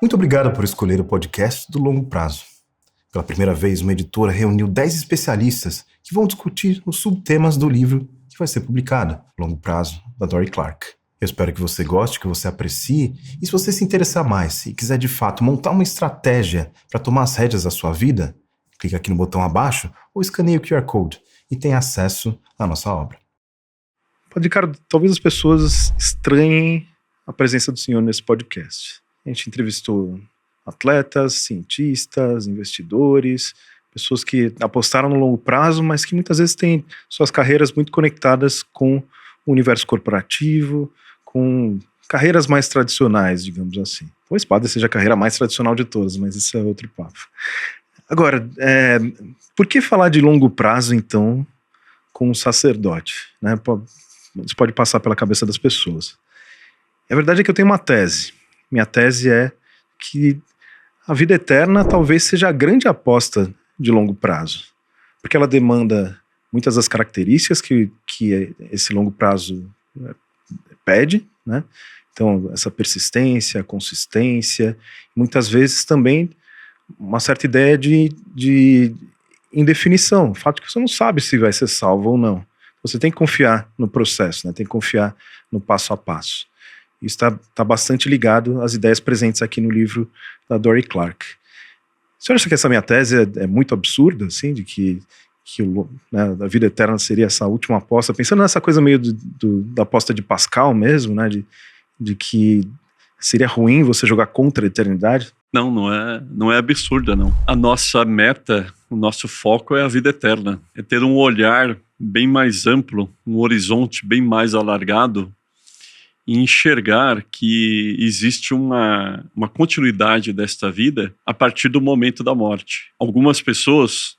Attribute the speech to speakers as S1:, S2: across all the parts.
S1: Muito obrigado por escolher o podcast do Longo Prazo. Pela primeira vez, uma editora reuniu 10 especialistas que vão discutir os subtemas do livro que vai ser publicado, Longo Prazo, da Dorie Clark. Eu espero que você goste, que você aprecie, e se você se interessar mais e quiser de fato montar uma estratégia para tomar as rédeas da sua vida, clique aqui no botão abaixo ou escaneie o QR Code e tenha acesso à nossa obra.
S2: Padre Ricardo, talvez as pessoas estranhem a presença do senhor nesse podcast. A gente entrevistou atletas, cientistas, investidores, pessoas que apostaram no longo prazo, mas que muitas vezes têm suas carreiras muito conectadas com o universo corporativo, com carreiras mais tradicionais, digamos assim. Talvez Padre seja a carreira mais tradicional de todas, mas isso é outro papo. Agora, por que falar de longo prazo, então, com um sacerdote? Né? Isso pode passar pela cabeça das pessoas. A verdade é que eu tenho uma tese. Minha tese é que a vida eterna talvez seja a grande aposta de longo prazo, porque ela demanda muitas das características que esse longo prazo pede, né? Então, essa persistência, consistência, muitas vezes também uma certa ideia de indefinição, o fato de que você não sabe se vai ser salvo ou não. Você tem que confiar no processo, né? Tem que confiar no passo a passo. Isso está bastante ligado às ideias presentes aqui no livro da Dorie Clark. Você acha que essa minha tese é muito absurda, assim, de que a vida eterna seria essa última aposta? Pensando nessa coisa meio da aposta de Pascal mesmo, né, de que seria ruim você jogar contra a eternidade?
S3: Não é absurda, não. A nossa meta, o nosso foco é a vida eterna. É ter um olhar bem mais amplo, um horizonte bem mais alargado, e enxergar que existe uma continuidade desta vida a partir do momento da morte. Algumas pessoas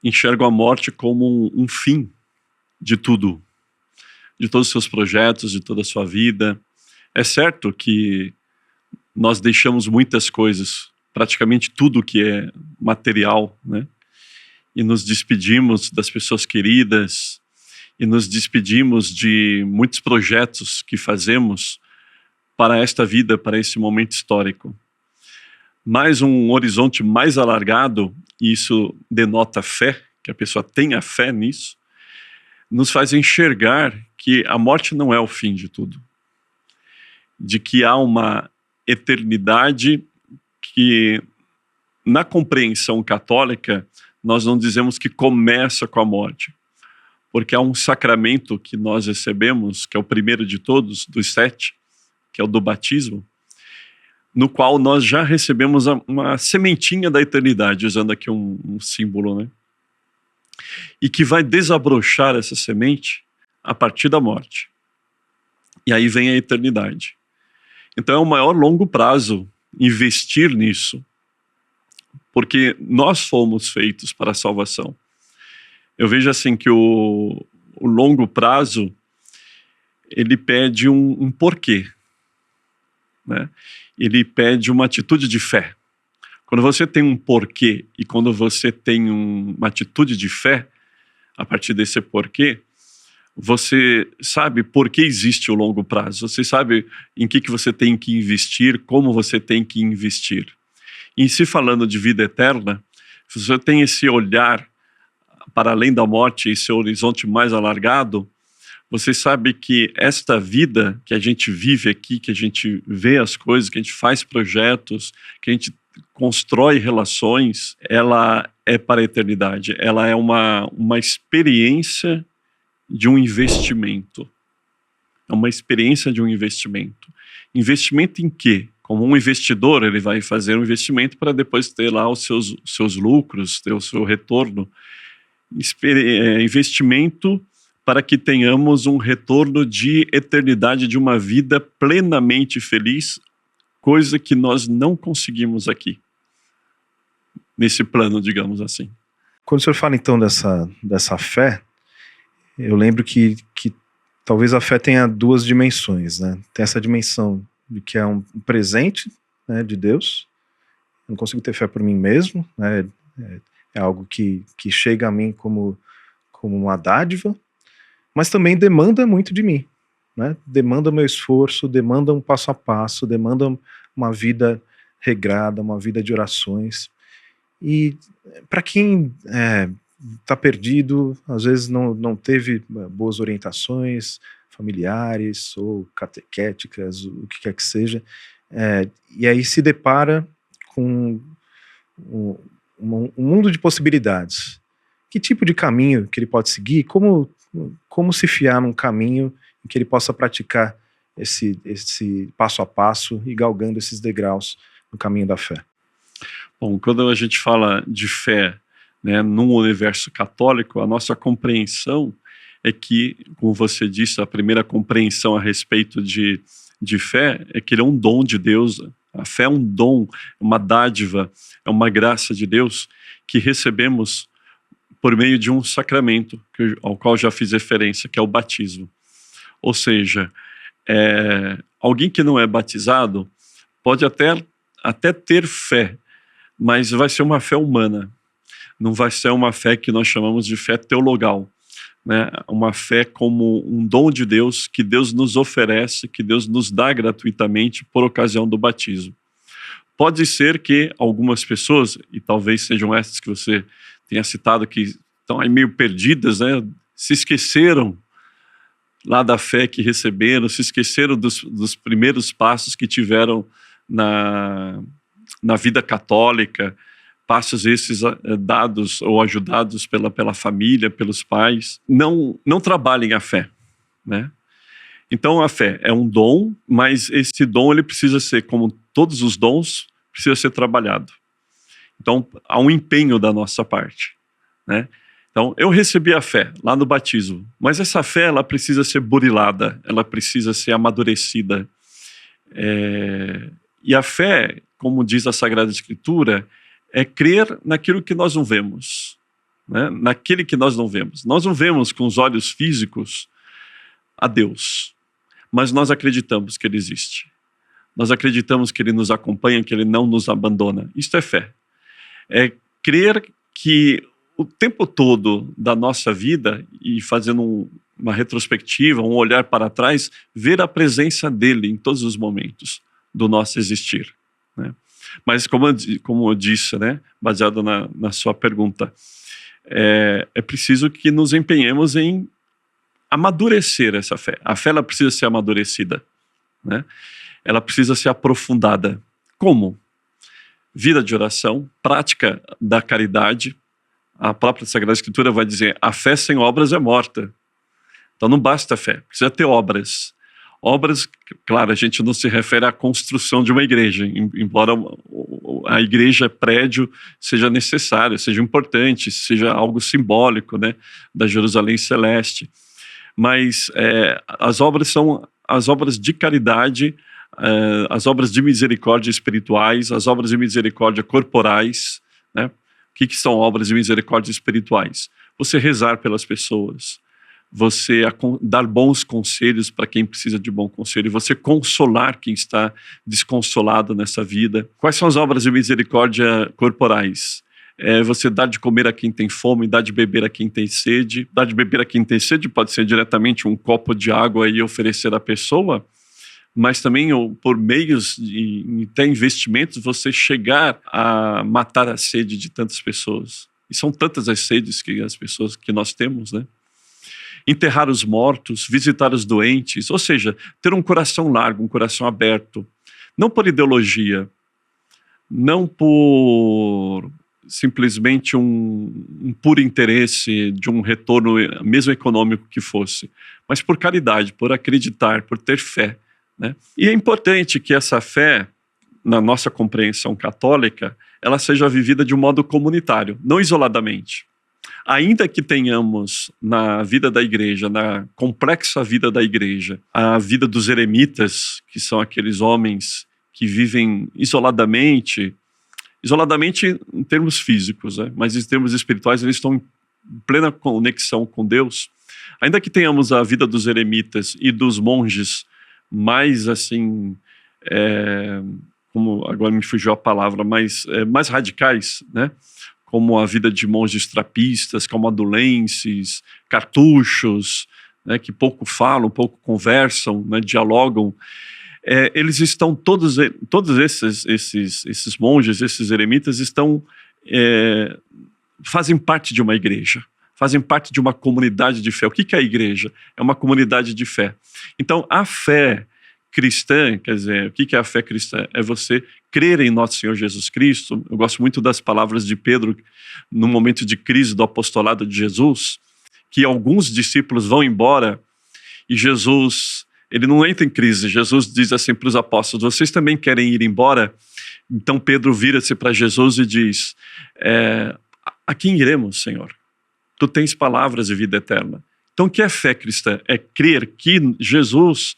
S3: enxergam a morte como um fim de tudo, de todos os seus projetos, de toda a sua vida. É certo que nós deixamos muitas coisas, praticamente tudo que é material, né? E nos despedimos das pessoas queridas, e nos despedimos de muitos projetos que fazemos para esta vida, para esse momento histórico. Mas um horizonte mais alargado, e isso denota fé, que a pessoa tenha fé nisso, nos faz enxergar que a morte não é o fim de tudo. De que há uma eternidade que, na compreensão católica, nós não dizemos que começa com a morte, porque há um sacramento que nós recebemos, que é o primeiro de todos, dos 7, que é o do batismo, no qual nós já recebemos uma sementinha da eternidade, usando aqui um símbolo, né? E que vai desabrochar essa semente a partir da morte. E aí vem a eternidade. Então é o maior longo prazo investir nisso, porque nós fomos feitos para a salvação. Eu vejo assim que o longo prazo, ele pede um porquê, né? Ele pede uma atitude de fé. Quando você tem um porquê e quando você tem uma atitude de fé, a partir desse porquê, você sabe por que existe o longo prazo, você sabe em que você tem que investir, como você tem que investir. E se falando de vida eterna, você tem esse olhar para além da morte, esse horizonte mais alargado, você sabe que esta vida que a gente vive aqui, que a gente vê as coisas, que a gente faz projetos, que a gente constrói relações, ela é para a eternidade. Ela é uma experiência de um investimento. É uma experiência de um investimento. Investimento em quê? Como um investidor, ele vai fazer um investimento para depois ter lá os seus lucros, ter o seu retorno. Investimento para que tenhamos um retorno de eternidade, de uma vida plenamente feliz, coisa que nós não conseguimos aqui, nesse plano, digamos assim.
S2: Quando o senhor fala então dessa fé, eu lembro que talvez a fé tenha duas dimensões, né? Tem essa dimensão de que é um presente, né, de Deus. Eu não consigo ter fé por mim mesmo, né? É algo que chega a mim como uma dádiva, mas também demanda muito de mim, né? Demanda meu esforço, demanda um passo a passo, demanda uma vida regrada, uma vida de orações. E para quem está perdido, às vezes não teve boas orientações familiares ou catequéticas, o que quer que seja, e aí se depara com um mundo de possibilidades. Que tipo de caminho que ele pode seguir? Como se fiar num caminho em que ele possa praticar esse passo a passo e galgando esses degraus no caminho da fé?
S3: Bom, quando a gente fala de fé, né, num universo católico, a nossa compreensão é que, como você disse, a primeira compreensão a respeito de fé é que ele é um dom de Deus. A fé é um dom, uma dádiva, é uma graça de Deus que recebemos por meio de um sacramento, ao qual já fiz referência, que é o batismo. Ou seja, alguém que não é batizado pode até ter fé, mas vai ser uma fé humana, não vai ser uma fé que nós chamamos de fé teologal, né? Uma fé como um dom de Deus, que Deus nos oferece, que Deus nos dá gratuitamente por ocasião do batismo. Pode ser que algumas pessoas, e talvez sejam essas que você tenha citado, que estão aí meio perdidas, né? Se esqueceram lá da fé que receberam, se esqueceram dos primeiros passos que tiveram na vida católica, passos esses dados ou ajudados pela família, pelos pais, não trabalhem a fé, né? Então a fé é um dom, mas esse dom ele precisa ser, como todos os dons, precisa ser trabalhado. Então há um empenho da nossa parte, né? Então eu recebi a fé lá no batismo, mas essa fé ela precisa ser burilada, ela precisa ser amadurecida. E a fé, como diz a Sagrada Escritura, é crer naquilo que nós não vemos, né? Naquele que nós não vemos. Nós não vemos com os olhos físicos a Deus, mas nós acreditamos que Ele existe. Nós acreditamos que Ele nos acompanha, que Ele não nos abandona. Isto é fé. É crer que o tempo todo da nossa vida, e fazendo uma retrospectiva, um olhar para trás, ver a presença dEle em todos os momentos do nosso existir, né? Mas como eu disse, né, baseado na sua pergunta, é preciso que nos empenhemos em amadurecer essa fé. A fé ela precisa ser amadurecida, né? Ela precisa ser aprofundada. Como? Vida de oração, prática da caridade. A própria Sagrada Escritura vai dizer: a fé sem obras é morta. Então não basta a fé, precisa ter obras. Obras, claro, a gente não se refere à construção de uma igreja, embora a igreja, prédio, seja necessário, seja importante, seja algo simbólico, né, da Jerusalém Celeste. Mas as obras são as obras de caridade, as obras de misericórdia espirituais, as obras de misericórdia corporais, né? O que são obras de misericórdia espirituais? Você rezar pelas pessoas, você dar bons conselhos para quem precisa de bom conselho, você consolar quem está desconsolado nessa vida. Quais são as obras de misericórdia corporais? Você dar de comer a quem tem fome, dar de beber a quem tem sede. Dar de beber a quem tem sede pode ser diretamente um copo de água e oferecer à pessoa, mas também por meios de até investimentos você chegar a matar a sede de tantas pessoas. E são tantas as sedes que as pessoas que nós temos, né? Enterrar os mortos, visitar os doentes, ou seja, ter um coração largo, um coração aberto, não por ideologia, não por simplesmente um puro interesse de um retorno, mesmo econômico que fosse, mas por caridade, por acreditar, por ter fé, né? E é importante que essa fé, na nossa compreensão católica, ela seja vivida de um modo comunitário, não isoladamente. Ainda que tenhamos na vida da igreja, na complexa vida da igreja, a vida dos eremitas, que são aqueles homens que vivem isoladamente em termos físicos, né? Mas em termos espirituais eles estão em plena conexão com Deus. Ainda que tenhamos a vida dos eremitas e dos monges mais assim, como agora me fugiu a palavra, mais radicais, né? Como a vida de monges trapistas, calmadulenses, cartuchos, né, que pouco falam, pouco conversam, né, dialogam. eles estão todos esses monges, esses eremitas fazem parte de uma igreja, fazem parte de uma comunidade de fé. O que é a igreja? É uma comunidade de fé. Então, a fé cristã, quer dizer, o que é a fé cristã? É você crer em nosso Senhor Jesus Cristo. Eu gosto muito das palavras de Pedro no momento de crise do apostolado de Jesus, que alguns discípulos vão embora e Jesus, ele não entra em crise. Jesus diz assim para os apóstolos: vocês também querem ir embora? Então Pedro vira-se para Jesus e diz: a quem iremos, Senhor? Tu tens palavras de vida eterna. Então, o que é fé cristã? É crer que Jesus,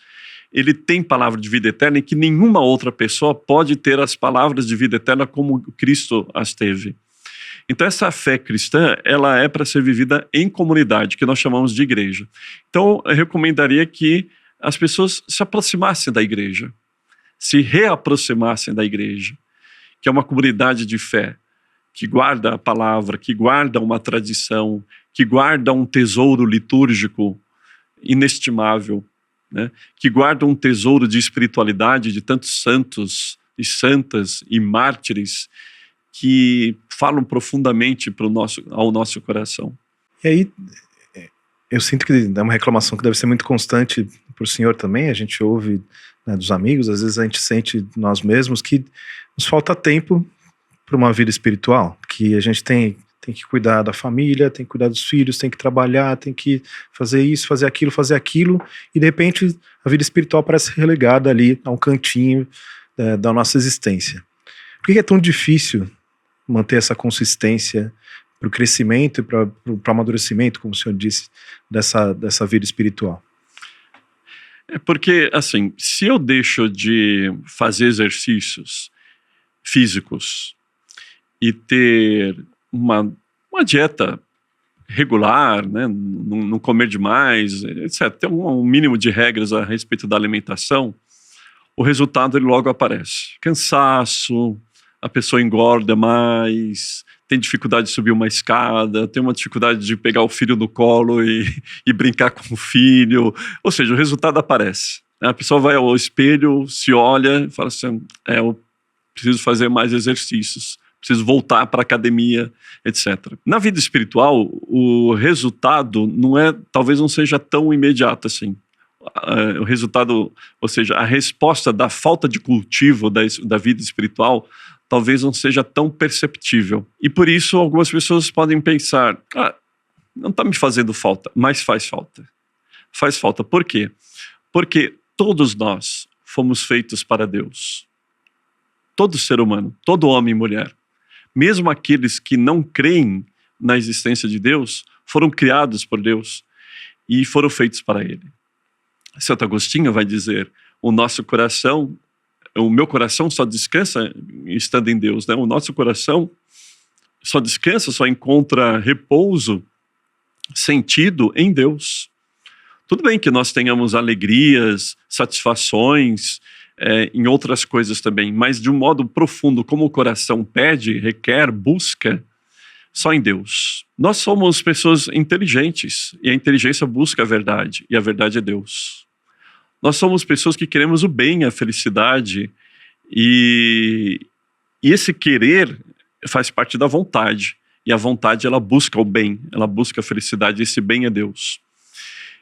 S3: ele tem palavra de vida eterna e que nenhuma outra pessoa pode ter as palavras de vida eterna como Cristo as teve. Então, essa fé cristã, ela é para ser vivida em comunidade, que nós chamamos de igreja. Então, eu recomendaria que as pessoas se aproximassem da igreja, se reaproximassem da igreja, que é uma comunidade de fé, que guarda a palavra, que guarda uma tradição, que guarda um tesouro litúrgico inestimável, né? Que guarda um tesouro de espiritualidade de tantos santos e santas e mártires que falam profundamente ao nosso coração.
S2: E aí, eu sinto que é uma reclamação que deve ser muito constante para o senhor também. A gente ouve, né, dos amigos, às vezes a gente sente nós mesmos que nos falta tempo para uma vida espiritual, que a gente tem que cuidar da família, tem que cuidar dos filhos, tem que trabalhar, tem que fazer isso, fazer aquilo, e de repente a vida espiritual parece relegada ali a um cantinho da nossa existência. Por que é tão difícil manter essa consistência para o crescimento e para o amadurecimento, como o senhor disse, dessa vida espiritual?
S3: É porque, assim, se eu deixo de fazer exercícios físicos e ter uma dieta regular, né, não comer demais, etc., ter um mínimo de regras a respeito da alimentação, o resultado ele logo aparece. Cansaço, a pessoa engorda mais, tem dificuldade de subir uma escada, tem uma dificuldade de pegar o filho no colo e brincar com o filho, ou seja, o resultado aparece. A pessoa vai ao espelho, se olha e fala assim: eu preciso fazer mais exercícios, preciso voltar para a academia, etc. Na vida espiritual, o resultado talvez não seja tão imediato assim. O resultado, ou seja, a resposta da falta de cultivo da vida espiritual talvez não seja tão perceptível. E por isso algumas pessoas podem pensar: não está me fazendo falta, mas faz falta. Faz falta. Por quê? Porque todos nós fomos feitos para Deus. Todo ser humano, todo homem e mulher, mesmo aqueles que não creem na existência de Deus, foram criados por Deus e foram feitos para Ele. Santo Agostinho vai dizer: o meu coração só descansa estando em Deus, né? O nosso coração só descansa, só encontra repouso, sentido em Deus. Tudo bem que nós tenhamos alegrias, satisfações, em outras coisas também, mas de um modo profundo, como o coração pede, requer, busca, só em Deus. Nós somos pessoas inteligentes, e a inteligência busca a verdade, e a verdade é Deus. Nós somos pessoas que queremos o bem, a felicidade, e esse querer faz parte da vontade, e a vontade ela busca o bem, ela busca a felicidade, e esse bem é Deus.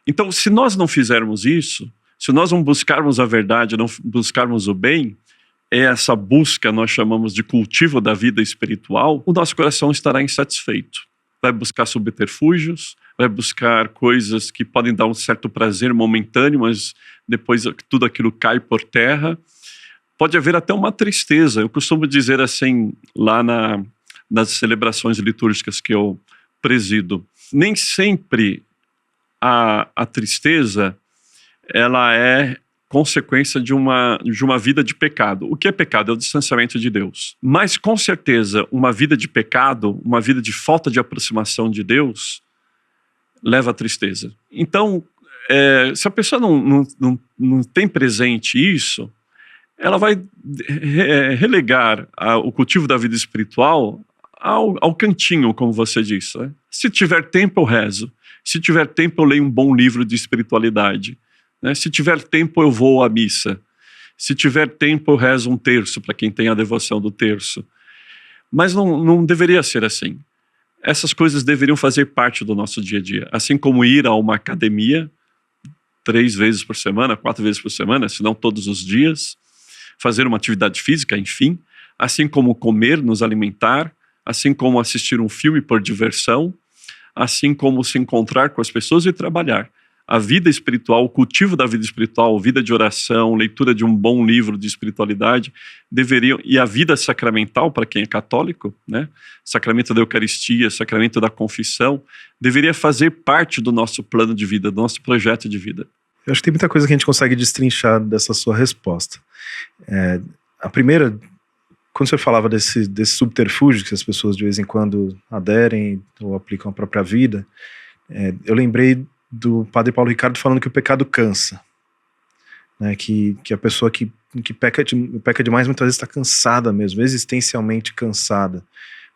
S3: Então, se nós não fizermos isso, se nós não buscarmos a verdade, não buscarmos o bem, essa busca nós chamamos de cultivo da vida espiritual, o nosso coração estará insatisfeito. Vai buscar subterfúgios, vai buscar coisas que podem dar um certo prazer momentâneo, mas depois tudo aquilo cai por terra. Pode haver até uma tristeza. Eu costumo dizer assim, lá nas celebrações litúrgicas que eu presido, nem sempre a tristeza ela é consequência de uma vida de pecado. O que é pecado? É o distanciamento de Deus. Mas, com certeza, uma vida de pecado, uma vida de falta de aproximação de Deus, leva à tristeza. Então, se a pessoa não tem presente isso, ela vai relegar o cultivo da vida espiritual ao cantinho, como você disse, né? Se tiver tempo, eu rezo. Se tiver tempo, eu leio um bom livro de espiritualidade. Se tiver tempo, eu vou à missa. Se tiver tempo, eu rezo um terço, para quem tem a devoção do terço. Mas não deveria ser assim. Essas coisas deveriam fazer parte do nosso dia a dia. Assim como ir a uma academia 3 vezes por semana, 4 vezes por semana, se não todos os dias, fazer uma atividade física, enfim. Assim como comer, nos alimentar, assim como assistir um filme por diversão, assim como se encontrar com as pessoas e trabalhar. A vida espiritual, o cultivo da vida espiritual, vida de oração, leitura de um bom livro de espiritualidade, deveriam, e a vida sacramental, para quem é católico, né? Sacramento da Eucaristia, sacramento da confissão, deveria fazer parte do nosso plano de vida, do nosso projeto de vida.
S2: Eu acho que tem muita coisa que a gente consegue destrinchar dessa sua resposta. A primeira, quando você falava desse subterfúgio que as pessoas de vez em quando aderem ou aplicam à própria vida, eu lembrei do padre Paulo Ricardo falando que o pecado cansa, né? Que a pessoa que peca demais muitas vezes está cansada mesmo, existencialmente cansada,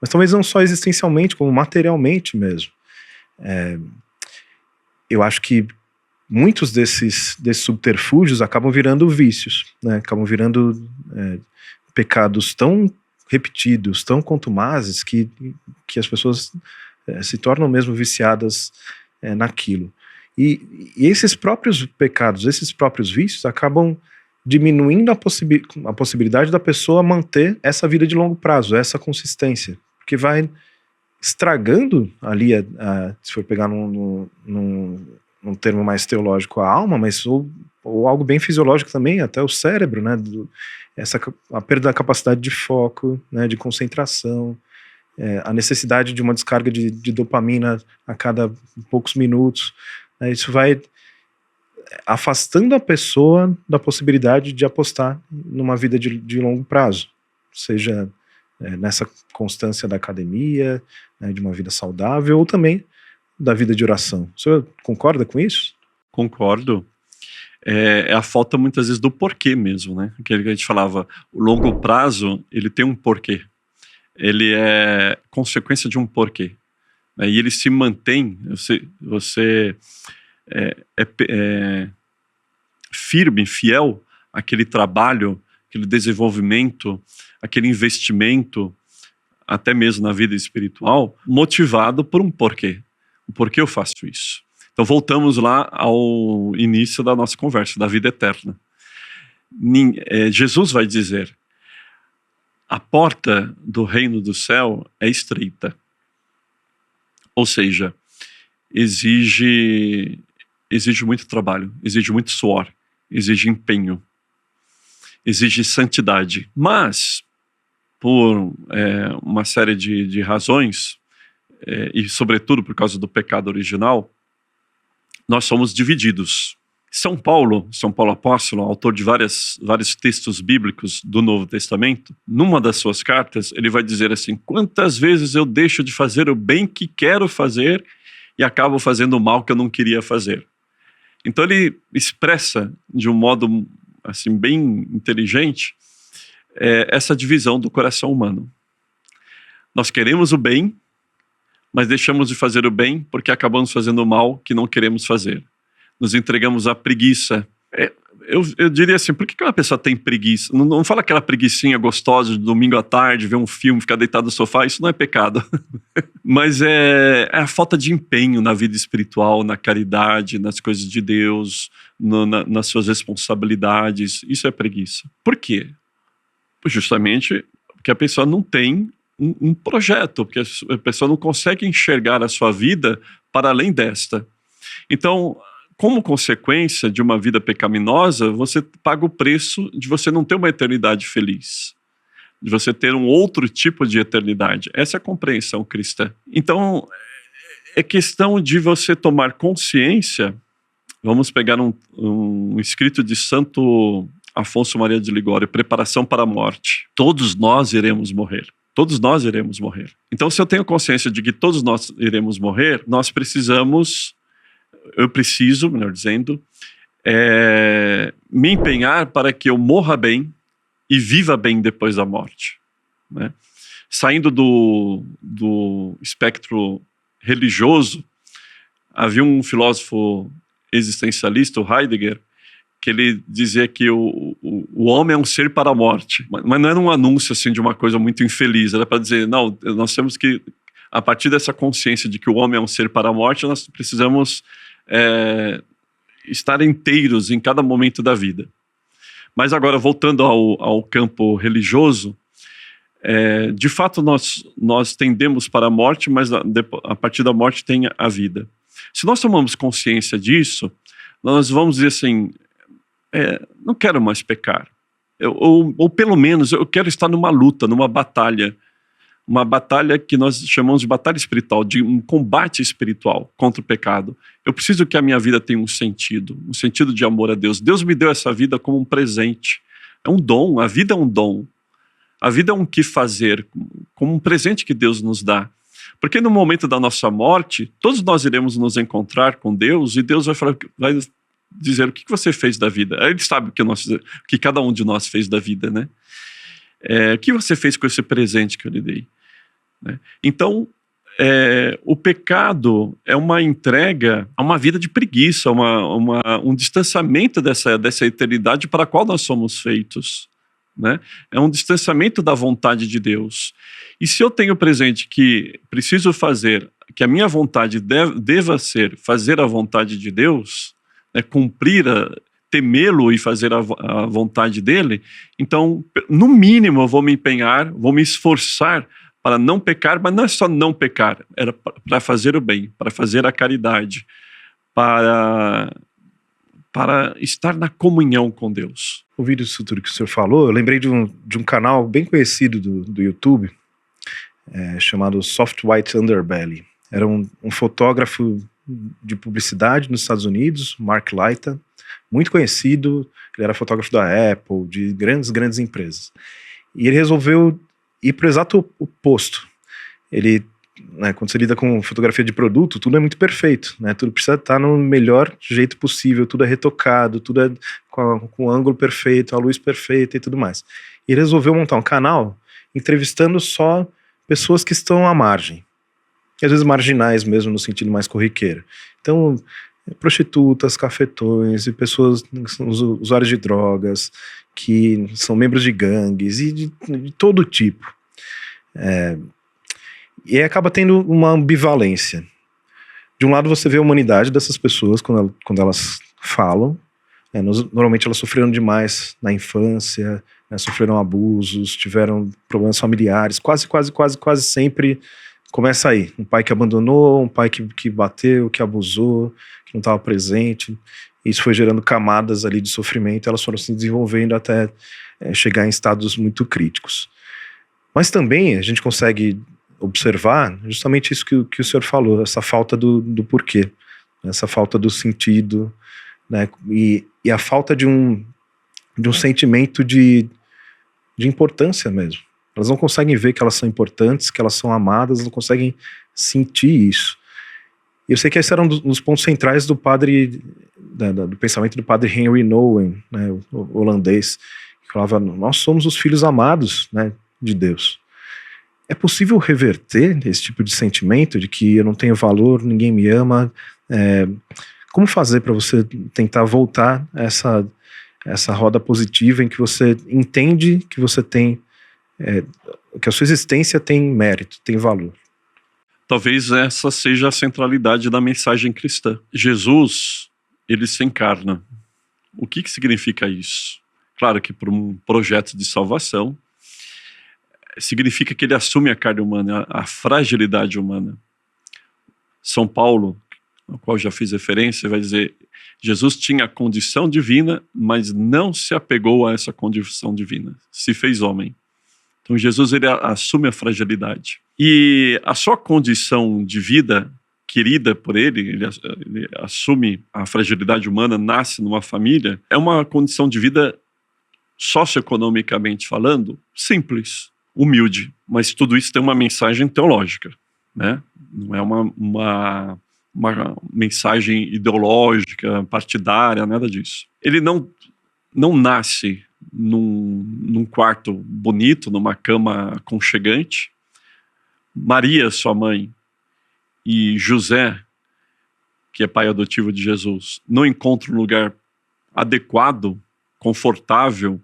S2: mas talvez não só existencialmente, como materialmente mesmo. Eu acho que muitos desses subterfúgios acabam virando vícios, né? Acabam virando pecados tão repetidos, tão contumazes, que as pessoas se tornam mesmo viciadas naquilo. E esses próprios pecados, esses próprios vícios acabam diminuindo a possibilidade da pessoa manter essa vida de longo prazo, essa consistência, porque vai estragando ali, se for pegar num termo mais teológico, a alma, mas ou algo bem fisiológico também, até o cérebro, né? A perda da capacidade de foco, né? De concentração, a necessidade de uma descarga de dopamina a cada poucos minutos. Isso vai afastando a pessoa da possibilidade de apostar numa vida de longo prazo, seja nessa constância da academia, né, de uma vida saudável, ou também da vida de oração. O senhor concorda com isso?
S3: Concordo. É a falta muitas vezes do porquê mesmo, né? Aquele que a gente falava, o longo prazo, ele tem um porquê. Ele é consequência de um porquê. E ele se mantém, você é firme, fiel àquele trabalho, aquele desenvolvimento, aquele investimento, até mesmo na vida espiritual, motivado por um porquê. O porquê eu faço isso? Então voltamos lá ao início da nossa conversa, da vida eterna. Jesus vai dizer, a porta do reino do céu é estreita. Ou seja, exige muito trabalho, exige muito suor, exige empenho, exige santidade. Mas, por uma série de razões, e sobretudo por causa do pecado original, nós somos divididos. São Paulo apóstolo, autor de vários textos bíblicos do Novo Testamento, numa das suas cartas, ele vai dizer assim, quantas vezes eu deixo de fazer o bem que quero fazer e acabo fazendo o mal que eu não queria fazer. Então ele expressa de um modo assim, bem inteligente essa divisão do coração humano. Nós queremos o bem, mas deixamos de fazer o bem porque acabamos fazendo o mal que não queremos fazer. Nos entregamos à preguiça. Eu diria assim, por que uma pessoa tem preguiça? Não fala aquela preguicinha gostosa de domingo à tarde, ver um filme, ficar deitado no sofá, isso não é pecado. Mas é a falta de empenho na vida espiritual, na caridade, nas coisas de Deus, nas suas responsabilidades. Isso é preguiça. Por quê? Justamente porque a pessoa não tem um projeto, porque a pessoa não consegue enxergar a sua vida para além desta. Então, como consequência de uma vida pecaminosa, você paga o preço de você não ter uma eternidade feliz, de você ter um outro tipo de eternidade. Essa é a compreensão cristã. Então, é questão de você tomar consciência. Vamos pegar um escrito de Santo Afonso Maria de Ligório, Preparação para a Morte. Todos nós iremos morrer. Todos nós iremos morrer. Então, se eu tenho consciência de que todos nós iremos morrer, eu preciso, melhor dizendo, me empenhar para que eu morra bem e viva bem depois da morte, né? Saindo do espectro religioso, havia um filósofo existencialista, o Heidegger, que ele dizia que o homem é um ser para a morte. Mas não era um anúncio assim, de uma coisa muito infeliz, era para dizer, não, nós temos que, a partir dessa consciência de que o homem é um ser para a morte, nós precisamos estar inteiros em cada momento da vida. Mas agora, voltando ao campo religioso, de fato nós tendemos para a morte, mas a partir da morte tem a vida. Se nós tomamos consciência disso, nós vamos dizer assim, não quero mais pecar, ou pelo menos eu quero estar numa luta, numa batalha, uma batalha que nós chamamos de batalha espiritual, de um combate espiritual contra o pecado. Eu preciso que a minha vida tenha um sentido de amor a Deus. Deus me deu essa vida como um presente, é um dom, a vida é um dom. A vida é um que fazer, como um presente que Deus nos dá. Porque no momento da nossa morte, todos nós iremos nos encontrar com Deus e Deus vai dizer o que você fez da vida. Ele sabe o que cada um de nós fez da vida, né? O que você fez com esse presente que eu lhe dei? Né? Então, o pecado é uma entrega a uma vida de preguiça, um distanciamento dessa eternidade para a qual nós somos feitos. Né? É um distanciamento da vontade de Deus. E se eu tenho presente que preciso fazer, que a minha vontade deva ser fazer a vontade de Deus, né, temê-lo e fazer a vontade dele, então, no mínimo, eu vou me empenhar, vou me esforçar para não pecar, mas não é só não pecar, era para fazer o bem, para fazer a caridade, para estar na comunhão com Deus.
S2: Ouvindo isso tudo que o senhor falou, eu lembrei de um canal bem conhecido do YouTube, chamado Soft White Underbelly. Era um fotógrafo de publicidade nos Estados Unidos, Mark Leita, muito conhecido. Ele era fotógrafo da Apple, de grandes empresas. E ele resolveu ir para o exato oposto. Ele, quando você lida com fotografia de produto, tudo é muito perfeito, né? Tudo precisa estar no melhor jeito possível, tudo é retocado, tudo é com o ângulo perfeito, a luz perfeita e tudo mais. E ele resolveu montar um canal entrevistando só pessoas que estão à margem, e às vezes marginais mesmo, no sentido mais corriqueiro. Então, prostitutas, cafetões e pessoas, usuários de drogas, que são membros de gangues e de todo tipo. E acaba tendo uma ambivalência. De um lado você vê a humanidade dessas pessoas quando elas falam. Normalmente elas sofreram demais na infância, sofreram abusos, tiveram problemas familiares, quase sempre começa aí. Um pai que abandonou, um pai que bateu, que abusou, que não estava presente. Isso foi gerando camadas ali de sofrimento, elas foram se desenvolvendo até chegar em estados muito críticos. Mas também a gente consegue observar justamente isso que o senhor falou, essa falta do porquê, essa falta do sentido, né? E a falta de um sentimento de importância mesmo. Elas não conseguem ver que elas são importantes, que elas são amadas, não conseguem sentir isso. E eu sei que esse era um dos pontos centrais do pensamento do padre Henry Nouwen, né, o holandês, que falava, nós somos os filhos amados, né, de Deus. É possível reverter esse tipo de sentimento de que eu não tenho valor, ninguém me ama? Como fazer para você tentar voltar a essa roda positiva em que você entende que você tem, que a sua existência tem mérito, tem valor?
S3: Talvez essa seja a centralidade da mensagem cristã. Jesus, ele se encarna. O que significa isso? Claro que por um projeto de salvação, significa que ele assume a carne humana, a fragilidade humana. São Paulo, ao qual já fiz referência, vai dizer, Jesus tinha a condição divina, mas não se apegou a essa condição divina, se fez homem. Então Jesus, ele assume a fragilidade. E a sua condição de vida, querida por ele assume a fragilidade humana, nasce numa família, é uma condição de vida, socioeconomicamente falando, simples, humilde, mas tudo isso tem uma mensagem teológica, né? Não é uma mensagem ideológica, partidária, nada disso. Ele não nasce num quarto bonito, numa cama aconchegante. Maria, sua mãe, e José, que é pai adotivo de Jesus, não encontram um lugar adequado, confortável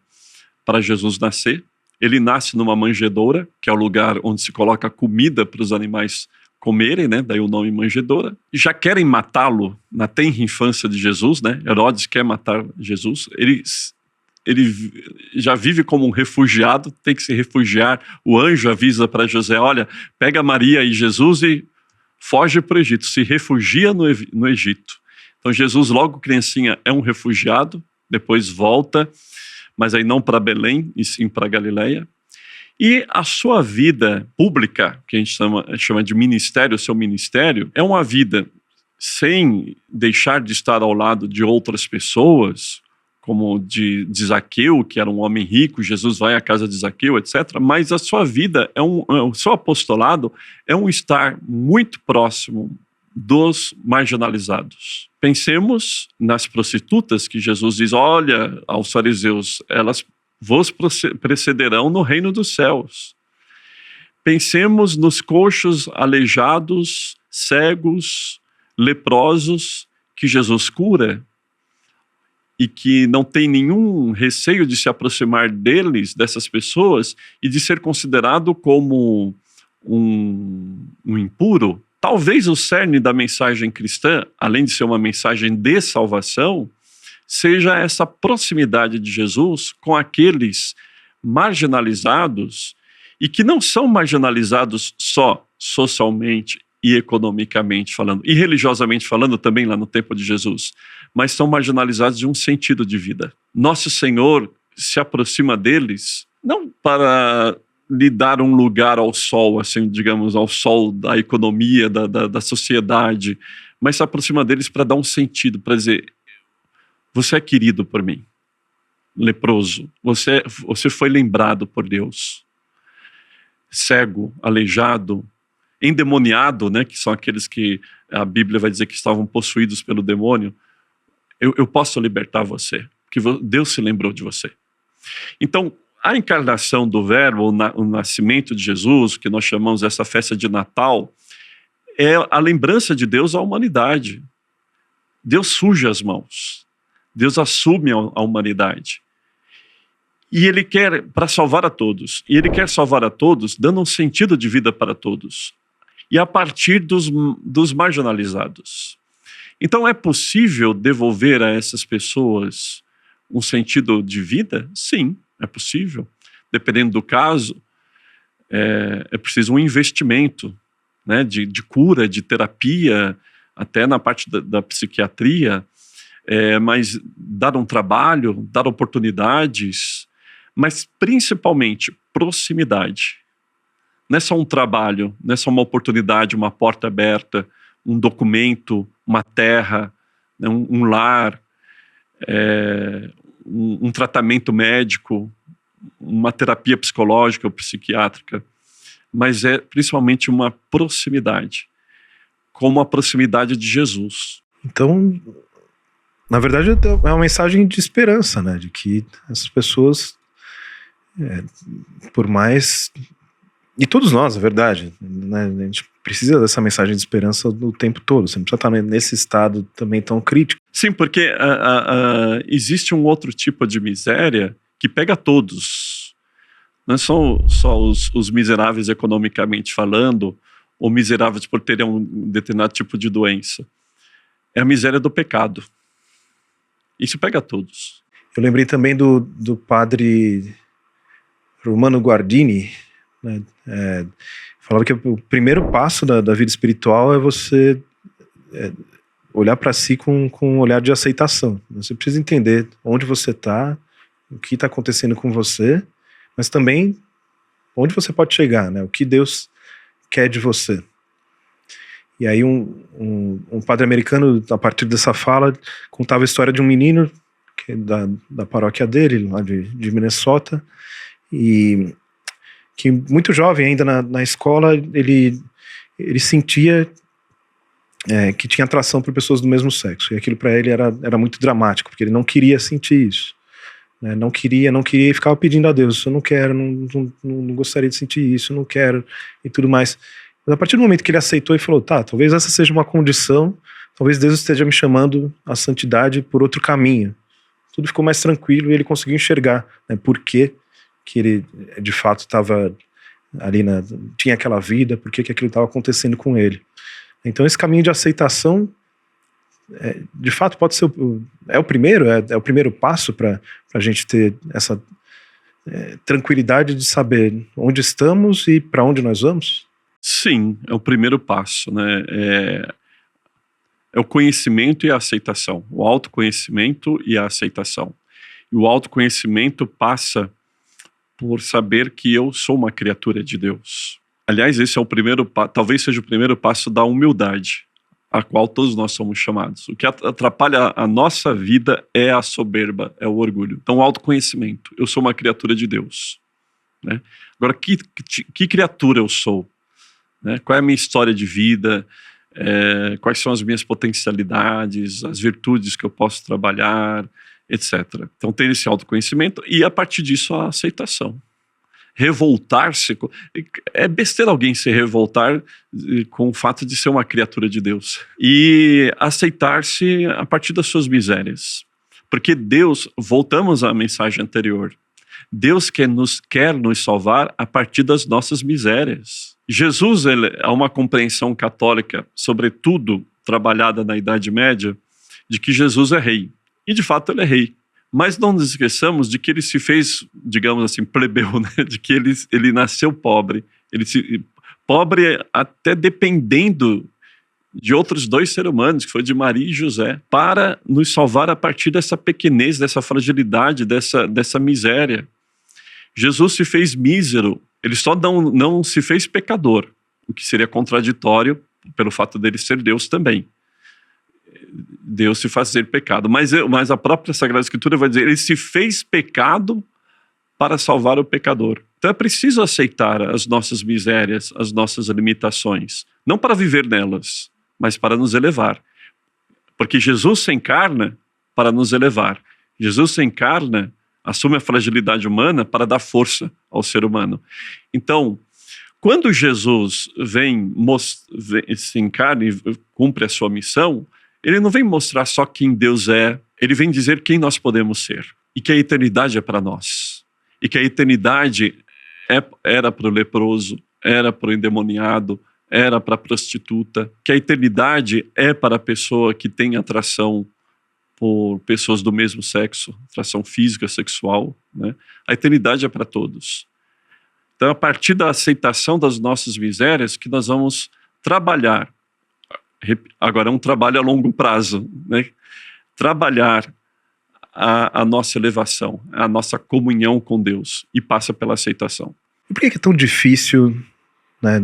S3: para Jesus nascer. Ele nasce numa manjedoura, que é o lugar onde se coloca comida para os animais comerem, né? Daí o nome manjedoura. Já querem matá-lo na tenra infância de Jesus, né? Herodes quer matar Jesus. Ele já vive como um refugiado, tem que se refugiar. O anjo avisa para José, olha, pega Maria e Jesus e foge para o Egito, se refugia no Egito. Então Jesus, logo criancinha, é um refugiado, depois volta, mas aí não para Belém, e sim para Galileia. E a sua vida pública, que a gente chama de ministério, seu ministério, é uma vida sem deixar de estar ao lado de outras pessoas, como de Zaqueu, que era um homem rico, Jesus vai à casa de Zaqueu, etc. Mas a sua vida, o seu apostolado é um estar muito próximo dos marginalizados. Pensemos nas prostitutas que Jesus diz, olha, aos fariseus, elas vos precederão no reino dos céus. Pensemos nos coxos, aleijados, cegos, leprosos, que Jesus cura, e que não tem nenhum receio de se aproximar deles, dessas pessoas, e de ser considerado como um impuro. Talvez o cerne da mensagem cristã, além de ser uma mensagem de salvação, seja essa proximidade de Jesus com aqueles marginalizados, e que não são marginalizados só socialmente e economicamente falando, e religiosamente falando também lá no tempo de Jesus, mas são marginalizados de um sentido de vida. Nosso Senhor se aproxima deles, não para lhe dar um lugar ao sol, assim, digamos, ao sol da economia, da sociedade, mas se aproxima deles para dar um sentido, para dizer, você é querido por mim, leproso, você foi lembrado por Deus, cego, aleijado, endemoniado, né, que são aqueles que a Bíblia vai dizer que estavam possuídos pelo demônio, eu posso libertar você, porque Deus se lembrou de você. Então, a encarnação do Verbo, o nascimento de Jesus, que nós chamamos essa festa de Natal, é a lembrança de Deus à humanidade. Deus suja as mãos, Deus assume a humanidade. E Ele quer, para salvar a todos, e Ele quer salvar a todos dando um sentido de vida para todos, e a partir dos marginalizados. Então, é possível devolver a essas pessoas um sentido de vida? Sim, é possível. Dependendo do caso, é preciso um investimento, né, de cura, de terapia, até na parte da psiquiatria, mas dar um trabalho, dar oportunidades, mas principalmente proximidade. Não é só um trabalho, não é só uma oportunidade, uma porta aberta, um documento, uma terra, né, um lar, um tratamento médico, uma terapia psicológica ou psiquiátrica, mas é principalmente uma proximidade, como a proximidade de Jesus.
S2: Então, na verdade, é uma mensagem de esperança, né? De que essas pessoas, por mais... E todos nós, na verdade, né? A gente precisa dessa mensagem de esperança o tempo todo. Você não precisa estar nesse estado também tão crítico.
S3: Sim, porque existe um outro tipo de miséria que pega todos. Não são só os miseráveis economicamente falando, ou miseráveis por terem um determinado tipo de doença. É a miséria do pecado. Isso pega todos.
S2: Eu lembrei também do padre Romano Guardini, né? Falava que o primeiro passo da vida espiritual é você olhar para si com um olhar de aceitação. Você precisa entender onde você está, o que está acontecendo com você, mas também onde você pode chegar, né? O que Deus quer de você. E aí um padre americano, a partir dessa fala, contava a história de um menino que é da paróquia dele, lá de Minnesota, e que muito jovem ainda na escola, ele sentia que tinha atração por pessoas do mesmo sexo, e aquilo para ele era muito dramático, porque ele não queria sentir isso, né? Não queria e ficava pedindo a Deus, eu não quero, não gostaria de sentir isso, eu não quero, e tudo mais. Mas a partir do momento que ele aceitou e falou, tá, talvez essa seja uma condição, talvez Deus esteja me chamando à santidade por outro caminho, tudo ficou mais tranquilo e ele conseguiu enxergar, né, por que ele de fato estava ali, tinha aquela vida, por que aquilo estava acontecendo com ele. Então esse caminho de aceitação, de fato pode ser o primeiro passo para a gente ter essa tranquilidade de saber onde estamos e para onde nós vamos?
S3: Sim, é o primeiro passo, né? É o conhecimento e a aceitação, o autoconhecimento e a aceitação. E o autoconhecimento passa por saber que eu sou uma criatura de Deus. Aliás, esse é o primeiro talvez seja o primeiro passo da humildade, a qual todos nós somos chamados. O que atrapalha a nossa vida é a soberba, é o orgulho. Então, o autoconhecimento. Eu sou uma criatura de Deus. Né? Agora, que criatura eu sou? Né? Qual é a minha história de vida? Quais são as minhas potencialidades, as virtudes que eu posso trabalhar, etc. Então, ter esse autoconhecimento e, a partir disso, a aceitação. Revoltar-se, é besteira alguém se revoltar com o fato de ser uma criatura de Deus, e aceitar-se a partir das suas misérias, porque Deus, voltamos à mensagem anterior, Deus quer nos salvar a partir das nossas misérias. Jesus, há uma compreensão católica, sobretudo trabalhada na Idade Média, de que Jesus é rei, e de fato ele é rei. Mas não nos esqueçamos de que ele se fez, digamos assim, plebeu, né? De que ele nasceu pobre. Pobre até dependendo de outros dois seres humanos, que foi de Maria e José, para nos salvar a partir dessa pequenez, dessa fragilidade, dessa miséria. Jesus se fez mísero, ele só não se fez pecador, o que seria contraditório pelo fato dele ser Deus também. Deus se fazer pecado, mas a própria Sagrada Escritura vai dizer, ele se fez pecado para salvar o pecador. Então é preciso aceitar as nossas misérias, as nossas limitações, não para viver nelas, mas para nos elevar, porque Jesus se encarna para nos elevar, Jesus se encarna, assume a fragilidade humana para dar força ao ser humano. Então, quando Jesus se encarna e cumpre a sua missão, ele não vem mostrar só quem Deus é, ele vem dizer quem nós podemos ser. E que a eternidade é para nós. E que a eternidade era para o leproso, era para o endemoniado, era para a prostituta. Que a eternidade é para a pessoa que tem atração por pessoas do mesmo sexo, atração física, sexual. Né? A eternidade é para todos. Então, a partir da aceitação das nossas misérias, que nós vamos trabalhar. Agora é um trabalho a longo prazo, né? Trabalhar a nossa elevação, a nossa comunhão com Deus, e passa pela aceitação.
S2: E por que é tão difícil, né,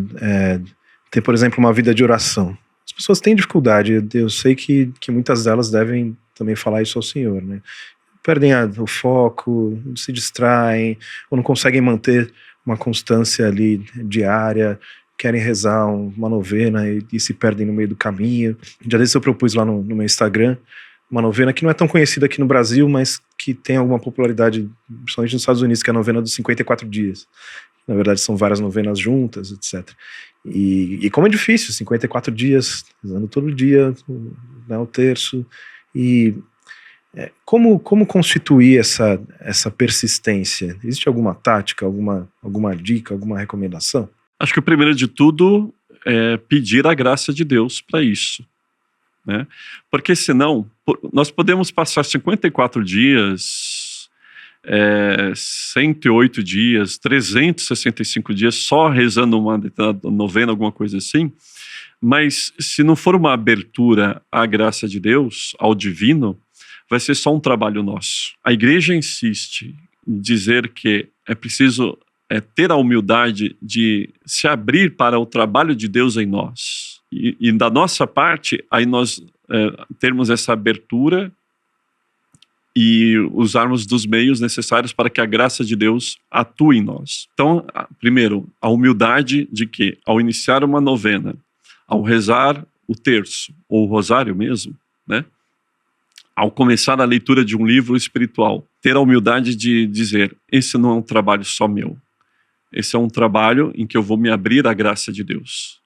S2: ter, por exemplo, uma vida de oração? As pessoas têm dificuldade, eu sei que muitas delas devem também falar isso ao Senhor, né? Perdem o foco, se distraem, ou não conseguem manter uma constância ali diária, querem rezar uma novena e se perdem no meio do caminho. Já desde eu propus lá no meu Instagram uma novena que não é tão conhecida aqui no Brasil, mas que tem alguma popularidade, principalmente nos Estados Unidos, que é a novena dos 54 dias. Na verdade, são várias novenas juntas, etc. E como é difícil, 54 dias, rezando todo dia, né, o terço. E como constituir essa persistência? Existe alguma tática, alguma dica, alguma recomendação?
S3: Acho que o primeiro de tudo é pedir a graça de Deus para isso, né? Porque senão, nós podemos passar 54 dias, 108 dias, 365 dias só rezando uma novena, alguma coisa assim, mas se não for uma abertura à graça de Deus, ao divino, vai ser só um trabalho nosso. A igreja insiste em dizer que é preciso ter a humildade de se abrir para o trabalho de Deus em nós. E da nossa parte, aí nós termos essa abertura e usarmos dos meios necessários para que a graça de Deus atue em nós. Então, primeiro, a humildade de que, ao iniciar uma novena, ao rezar o terço, ou o rosário mesmo, né? Ao começar a leitura de um livro espiritual, ter a humildade de dizer, esse não é um trabalho só meu. Esse é um trabalho em que eu vou me abrir à graça de Deus.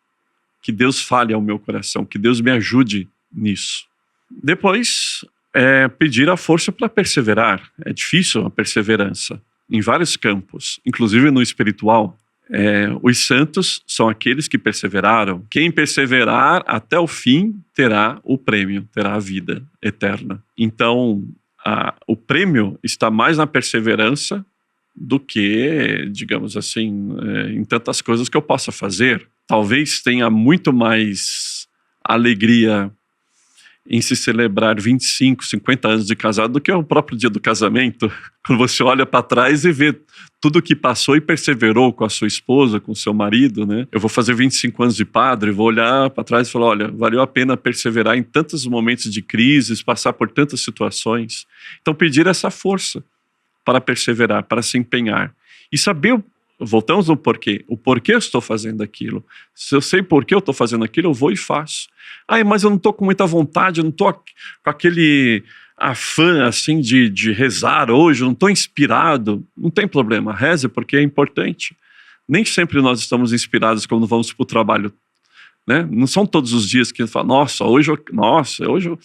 S3: Que Deus fale ao meu coração, que Deus me ajude nisso. Depois, é pedir a força para perseverar. É difícil a perseverança em vários campos, inclusive no espiritual. Os santos são aqueles que perseveraram. Quem perseverar até o fim terá o prêmio, terá a vida eterna. Então, o prêmio está mais na perseverança do que, digamos assim, em tantas coisas que eu possa fazer. Talvez tenha muito mais alegria em se celebrar 25, 50 anos de casado do que o próprio dia do casamento. Quando você olha para trás e vê tudo o que passou e perseverou com a sua esposa, com o seu marido, né? Eu vou fazer 25 anos de padre, vou olhar para trás e falar, olha, valeu a pena perseverar em tantos momentos de crises, passar por tantas situações. Então pedir essa força para perseverar, para se empenhar. E saber, voltamos no porquê. O porquê eu estou fazendo aquilo. Se eu sei por que eu estou fazendo aquilo, eu vou e faço. Mas eu não estou com muita vontade, eu não estou com aquele afã assim de rezar hoje, eu não estou inspirado. Não tem problema, reze porque é importante. Nem sempre nós estamos inspirados quando vamos para o trabalho, né? Não são todos os dias que a gente fala, nossa, hoje eu...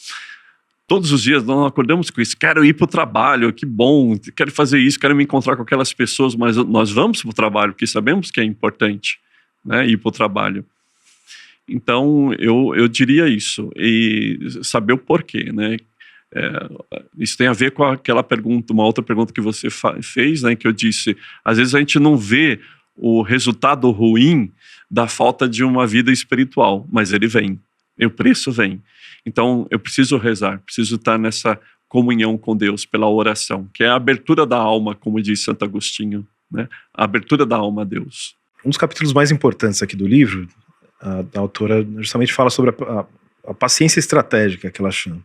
S3: Todos os dias nós acordamos com isso, quero ir para o trabalho, que bom, quero fazer isso, quero me encontrar com aquelas pessoas, mas nós vamos para o trabalho, porque sabemos que é importante, né, ir para o trabalho. Então, eu diria isso, e saber o porquê, né? Isso tem a ver com aquela pergunta, uma outra pergunta que você fez, né, que eu disse, às vezes a gente não vê o resultado ruim da falta de uma vida espiritual, mas ele vem, e o preço vem. Então, eu preciso rezar, preciso estar nessa comunhão com Deus pela oração, que é a abertura da alma, como diz Santo Agostinho, né? A abertura da alma a Deus.
S2: Um dos capítulos mais importantes aqui do livro, a autora justamente fala sobre a paciência estratégica, que ela chama,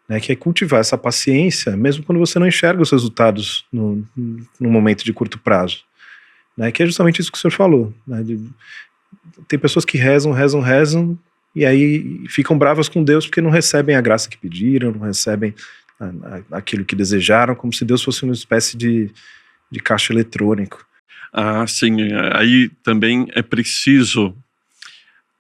S2: né? Que é cultivar essa paciência, mesmo quando você não enxerga os resultados no momento de curto prazo, né? Que é justamente isso que o senhor falou, né? Tem pessoas que rezam, e aí ficam bravas com Deus porque não recebem a graça que pediram, não recebem aquilo que desejaram, como se Deus fosse uma espécie de caixa eletrônico.
S3: Sim, aí também é preciso,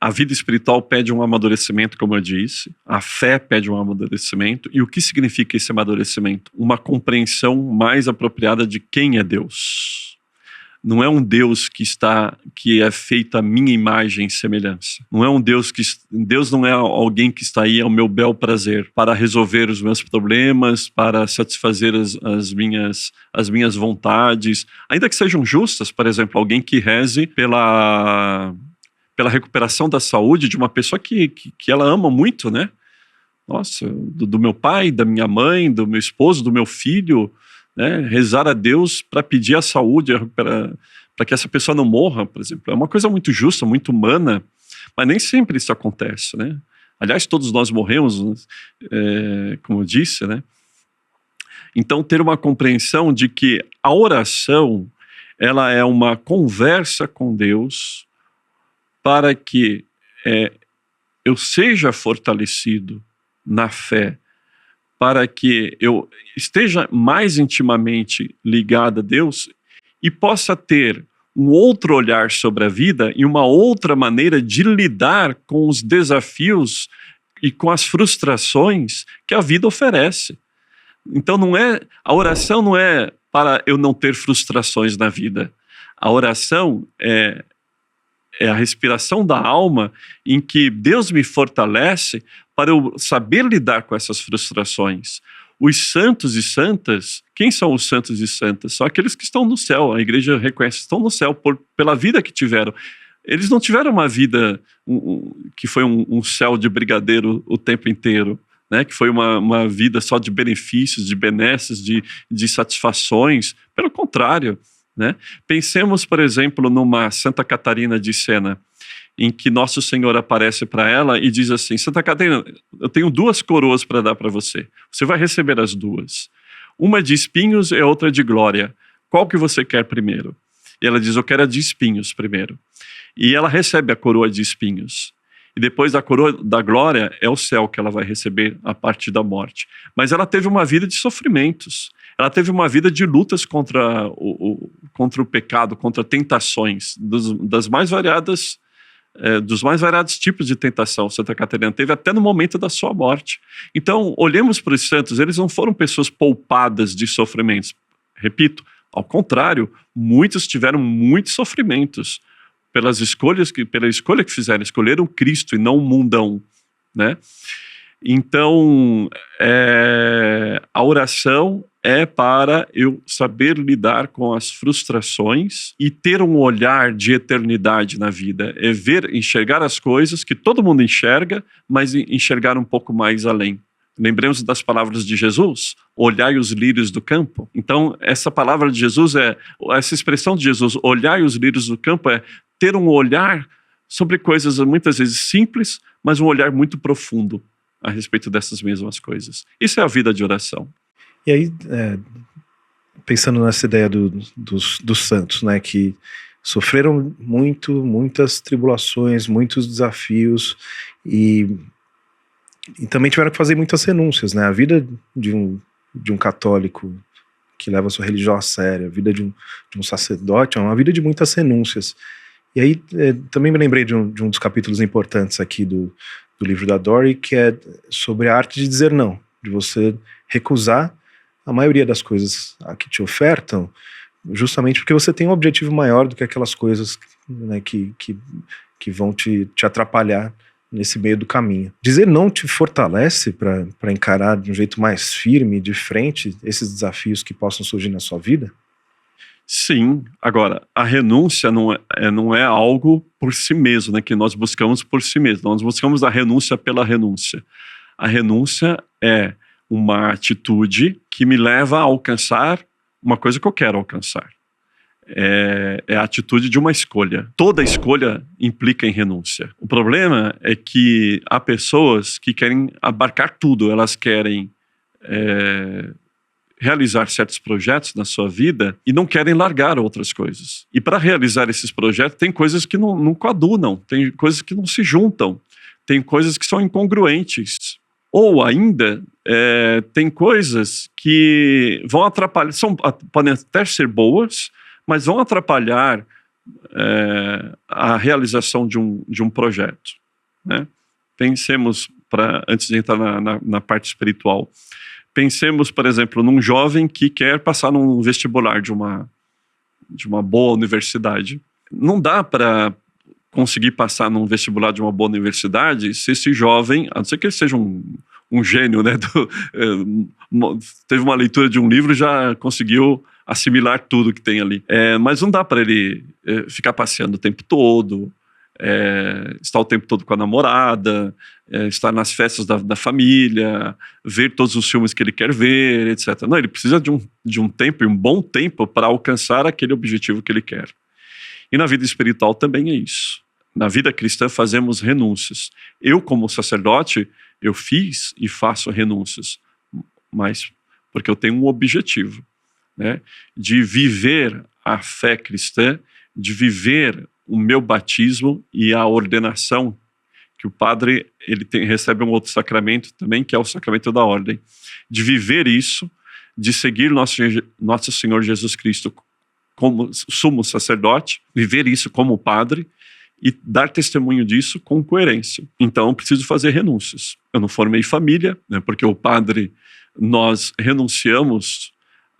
S3: a vida espiritual pede um amadurecimento, como eu disse, a fé pede um amadurecimento, e o que significa esse amadurecimento? Uma compreensão mais apropriada de quem é Deus. Não é um Deus que é feito à minha imagem e semelhança. Não é um Deus Deus não é alguém que está aí ao meu bel prazer para resolver os meus problemas, para satisfazer as minhas vontades, ainda que sejam justas. Por exemplo, alguém que reze pela recuperação da saúde de uma pessoa que ela ama muito, né? Nossa, do meu pai, da minha mãe, do meu esposo, do meu filho, né? Rezar a Deus para pedir a saúde, para que essa pessoa não morra, por exemplo. É uma coisa muito justa, muito humana, mas nem sempre isso acontece, né? Aliás, todos nós morremos, como eu disse, né? Então, ter uma compreensão de que a oração, ela é uma conversa com Deus para que eu seja fortalecido na fé, para que eu esteja mais intimamente ligado a Deus e possa ter um outro olhar sobre a vida e uma outra maneira de lidar com os desafios e com as frustrações que a vida oferece. Então a oração não é para eu não ter frustrações na vida. A oração é a respiração da alma em que Deus me fortalece para eu saber lidar com essas frustrações. Os santos e santas, quem são os santos e santas? São aqueles que estão no céu, a igreja reconhece, estão no céu pela vida que tiveram. Eles não tiveram uma vida que foi um céu de brigadeiro o tempo inteiro, né? Que foi uma vida só de benefícios, de benesses, de satisfações. Pelo contrário, né? Pensemos, por exemplo, numa Santa Catarina de Siena, em que Nosso Senhor aparece para ela e diz assim: Santa Catarina, eu tenho 2 coroas para dar para você. Você vai receber as 2. Uma de espinhos e outra de glória. Qual que você quer primeiro? E ela diz: eu quero a de espinhos primeiro. E ela recebe a coroa de espinhos. E depois da coroa da glória é o céu que ela vai receber a partir da morte. Mas ela teve uma vida de sofrimentos. Ela teve uma vida de lutas contra o pecado, contra tentações, das mais variadas dos mais variados tipos de tentação Santa Catarina teve até no momento da sua morte. Então, olhemos para os santos, eles não foram pessoas poupadas de sofrimentos. Repito, ao contrário, muitos tiveram muitos sofrimentos pela escolha que fizeram, escolheram Cristo e não o mundão, né? Então, a oração é para eu saber lidar com as frustrações e ter um olhar de eternidade na vida. É enxergar as coisas que todo mundo enxerga, mas enxergar um pouco mais além. Lembremos das palavras de Jesus, olhai os lírios do campo. Então, essa palavra de Jesus essa expressão de Jesus, olhai os lírios do campo, é ter um olhar sobre coisas muitas vezes simples, mas um olhar muito profundo a respeito dessas mesmas coisas. Isso é a vida de oração.
S2: E aí, pensando nessa ideia dos santos, né, que sofreram muitas tribulações, muitos desafios e também tiveram que fazer muitas renúncias, né? A vida de um católico que leva a sua religião a sério, a vida de um sacerdote é uma vida de muitas renúncias. E aí também me lembrei de um dos capítulos importantes aqui do livro da Dory, que é sobre a arte de dizer não, de você recusar a maioria das coisas que te ofertam, justamente porque você tem um objetivo maior do que aquelas coisas, né, que vão te atrapalhar nesse meio do caminho. Dizer não te fortalece para encarar de um jeito mais firme, de frente, esses desafios que possam surgir na sua vida?
S3: Sim. Agora, a renúncia não é algo por si mesmo, né, que nós buscamos por si mesmo. Nós buscamos a renúncia pela renúncia. A renúncia é uma atitude que me leva a alcançar uma coisa que eu quero alcançar. É a atitude de uma escolha. Toda escolha implica em renúncia. O problema é que há pessoas que querem abarcar tudo, elas querem realizar certos projetos na sua vida e não querem largar outras coisas. E para realizar esses projetos, tem coisas que não coadunam, tem coisas que não se juntam, tem coisas que são incongruentes. Ou ainda, tem coisas que vão atrapalhar, podem até ser boas, mas vão atrapalhar a realização de um projeto, né? Pensemos, antes de entrar na parte espiritual, pensemos, por exemplo, num jovem que quer passar num vestibular de uma boa universidade. Não dá para conseguir passar num vestibular de uma boa universidade se esse jovem, a não ser que ele seja um gênio, né? Teve uma leitura de um livro e já conseguiu assimilar tudo que tem ali. Mas não dá para ele ficar passeando o tempo todo, estar o tempo todo com a namorada, estar nas festas da família, ver todos os filmes que ele quer ver, etc. Não, ele precisa de um tempo, um bom tempo, para alcançar aquele objetivo que ele quer. E na vida espiritual também é isso. Na vida cristã fazemos renúncias. Eu, como sacerdote, eu fiz e faço renúncias, mas porque eu tenho um objetivo, né, de viver a fé cristã, de viver o meu batismo e a ordenação, que o padre recebe um outro sacramento também, que é o sacramento da ordem, de viver isso, de seguir nosso Senhor Jesus Cristo como sumo sacerdote, viver isso como padre e dar testemunho disso com coerência. Então, eu preciso fazer renúncias. Eu não formei família, né, porque o padre, nós renunciamos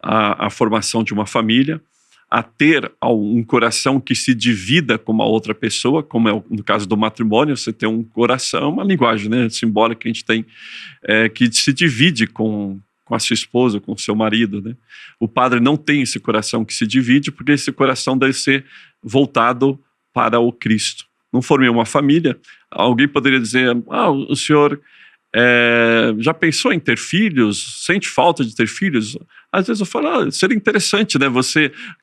S3: à formação de uma família, a ter um coração que se divida com uma outra pessoa, como é no caso do matrimônio, você tem um coração, uma linguagem, né, simbólica que a gente tem, que se divide com a sua esposa, com o seu marido, né? O padre não tem esse coração que se divide, porque esse coração deve ser voltado para o Cristo. Não formei uma família, alguém poderia dizer, o senhor já pensou em ter filhos? Sente falta de ter filhos? Às vezes eu falo, seria interessante, né?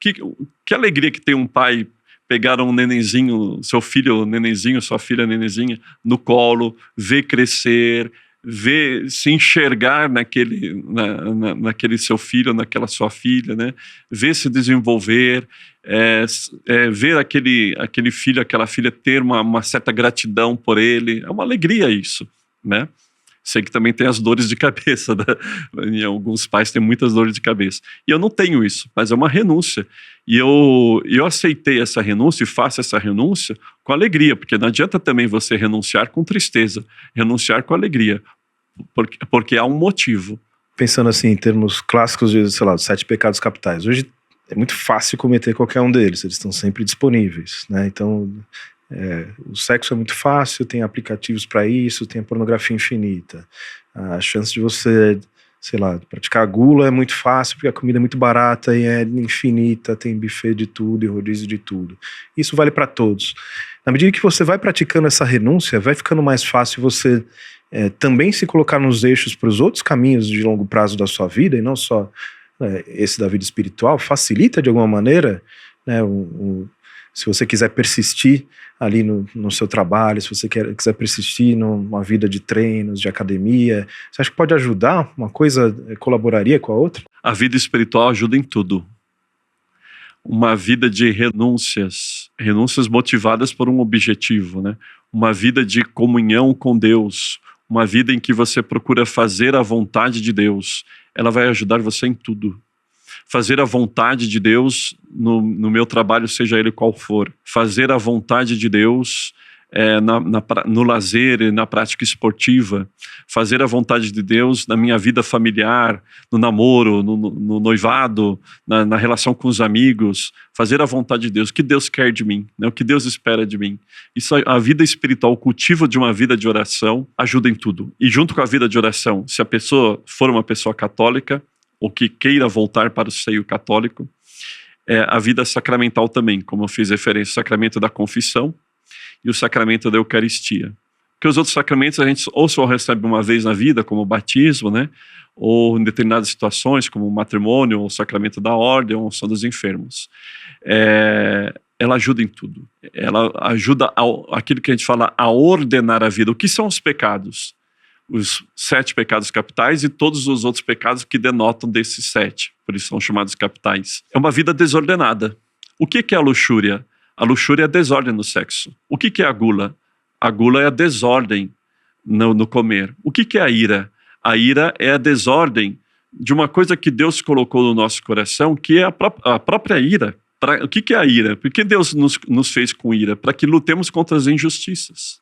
S3: Que alegria que tem um pai pegar um nenenzinho, seu filho nenenzinho, sua filha nenenzinha, no colo, ver crescer, ver, se enxergar naquele seu filho, naquela sua filha, né? Ver se desenvolver, ver aquele filho, aquela filha ter uma certa gratidão por ele. É uma alegria isso, né? Sei que também tem as dores de cabeça, né? E alguns pais têm muitas dores de cabeça. E eu não tenho isso, mas é uma renúncia. E eu aceitei essa renúncia e faço essa renúncia com alegria, porque não adianta também você renunciar com tristeza, renunciar com alegria, porque há um motivo.
S2: Pensando assim, em termos clássicos de, sei lá, os 7 pecados capitais. Hoje é muito fácil cometer qualquer um deles, eles estão sempre disponíveis, né? Então, o sexo é muito fácil, tem aplicativos para isso, tem a pornografia infinita. A chance de você, sei lá, praticar a gula é muito fácil, porque a comida é muito barata e é infinita, tem buffet de tudo e rodízio de tudo. Isso vale para todos. Na medida que você vai praticando essa renúncia, vai ficando mais fácil você também se colocar nos eixos para os outros caminhos de longo prazo da sua vida, e não só esse da vida espiritual. Facilita de alguma maneira, né, se você quiser persistir ali no seu trabalho, se você quiser persistir numa vida de treinos, de academia, você acha que pode ajudar? Uma coisa colaboraria com a outra?
S3: A vida espiritual ajuda em tudo. Uma vida de renúncias motivadas por um objetivo, né? Uma vida de comunhão com Deus, uma vida em que você procura fazer a vontade de Deus, ela vai ajudar você em tudo. Fazer a vontade de Deus no meu trabalho, seja ele qual for. Fazer a vontade de Deus no lazer e na prática esportiva. Fazer a vontade de Deus na minha vida familiar, no namoro, no noivado, na relação com os amigos. Fazer a vontade de Deus, o que Deus quer de mim, né? O que Deus espera de mim. Isso, a vida espiritual, o cultivo de uma vida de oração, ajuda em tudo. E junto com a vida de oração, se a pessoa for uma pessoa católica, ou que queira voltar para o seio católico, a vida sacramental também, como eu fiz referência, o sacramento da confissão e o sacramento da Eucaristia. Porque os outros sacramentos a gente ou só recebe uma vez na vida, como o batismo, né? Ou em determinadas situações, como o matrimônio, ou o sacramento da ordem, ou a unção dos enfermos. Ela ajuda em tudo. Ela ajuda aquilo que a gente fala, a ordenar a vida. O que são os pecados? Os 7 pecados capitais e todos os outros pecados que denotam desses 7, por isso são chamados capitais. É uma vida desordenada. O que é a luxúria? A luxúria é a desordem no sexo. O que é a gula? A gula é a desordem no comer. O que é a ira? A ira é a desordem de uma coisa que Deus colocou no nosso coração, que é a própria ira. O que é a ira? Por que Deus nos fez com ira? Para que lutemos contra as injustiças.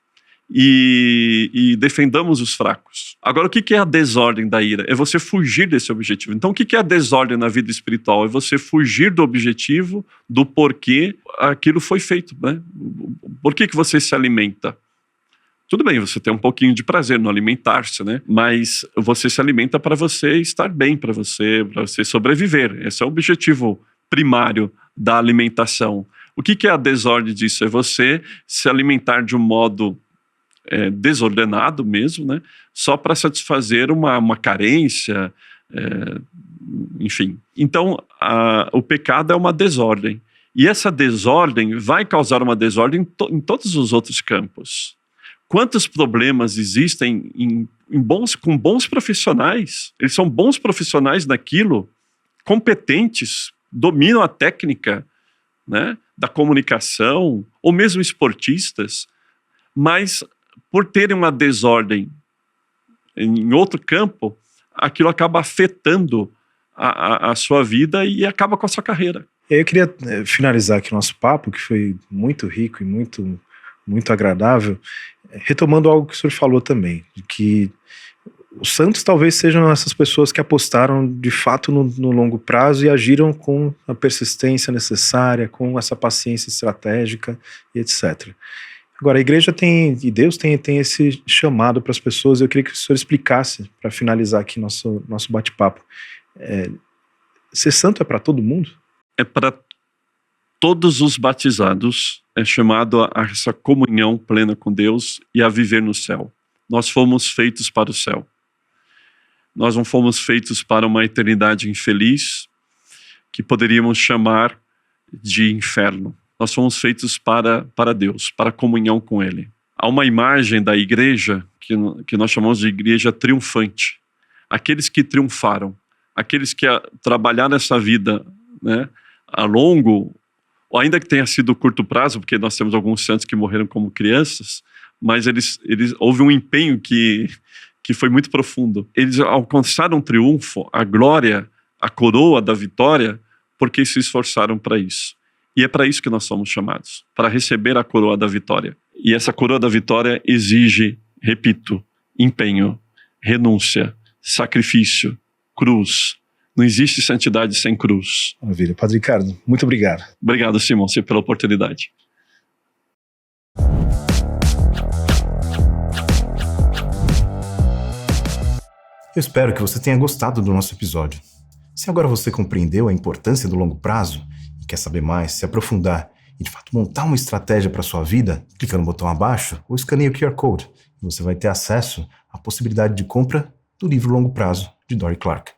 S3: E defendamos os fracos. Agora, o que é a desordem da ira? É você fugir desse objetivo. Então, o que é a desordem na vida espiritual? É você fugir do objetivo, do porquê aquilo foi feito, né? Por que você se alimenta? Tudo bem, você tem um pouquinho de prazer no alimentar-se, né? Mas você se alimenta para você estar bem, para você sobreviver. Esse é o objetivo primário da alimentação. O que é a desordem disso? É você se alimentar de um modo desordenado mesmo, né? Só para satisfazer uma carência, enfim. Então, o pecado é uma desordem. E essa desordem vai causar uma desordem em todos os outros campos. Quantos problemas existem com bons profissionais? Eles são bons profissionais naquilo, competentes, dominam a técnica, né, da comunicação, ou mesmo esportistas, mas por terem uma desordem em outro campo, aquilo acaba afetando a sua vida e acaba com a sua carreira.
S2: E aí eu queria finalizar aqui o nosso papo, que foi muito rico e muito, muito agradável, retomando algo que o senhor falou também, de que os santos talvez sejam essas pessoas que apostaram de fato no longo prazo e agiram com a persistência necessária, com essa paciência estratégica e etc. Agora, a igreja e Deus tem esse chamado para as pessoas. Eu queria que o senhor explicasse, para finalizar aqui nosso bate-papo. Ser santo é para todo mundo?
S3: É para todos os batizados, é chamado a essa comunhão plena com Deus e a viver no céu. Nós fomos feitos para o céu. Nós não fomos feitos para uma eternidade infeliz, que poderíamos chamar de inferno. Nós fomos feitos para Deus, para a comunhão com Ele. Há uma imagem da igreja que nós chamamos de igreja triunfante. Aqueles que triunfaram, aqueles que trabalharam nessa vida, né, a longo, ou ainda que tenha sido curto prazo, porque nós temos alguns santos que morreram como crianças, mas houve um empenho que que foi muito profundo. Eles alcançaram um triunfo, a glória, a coroa da vitória, porque se esforçaram para isso. E é para isso que nós somos chamados, para receber a coroa da vitória. E essa coroa da vitória exige, repito, empenho, renúncia, sacrifício, cruz. Não existe santidade sem cruz.
S2: Maravilha. Padre Ricardo, muito obrigado.
S3: Obrigado, Simão, pela oportunidade.
S1: Eu espero que você tenha gostado do nosso episódio. Se agora você compreendeu a importância do longo prazo e quer saber mais, se aprofundar e de fato montar uma estratégia para a sua vida, clica no botão abaixo ou escaneia o QR Code e você vai ter acesso à possibilidade de compra do livro Longo Prazo de Dorie Clark.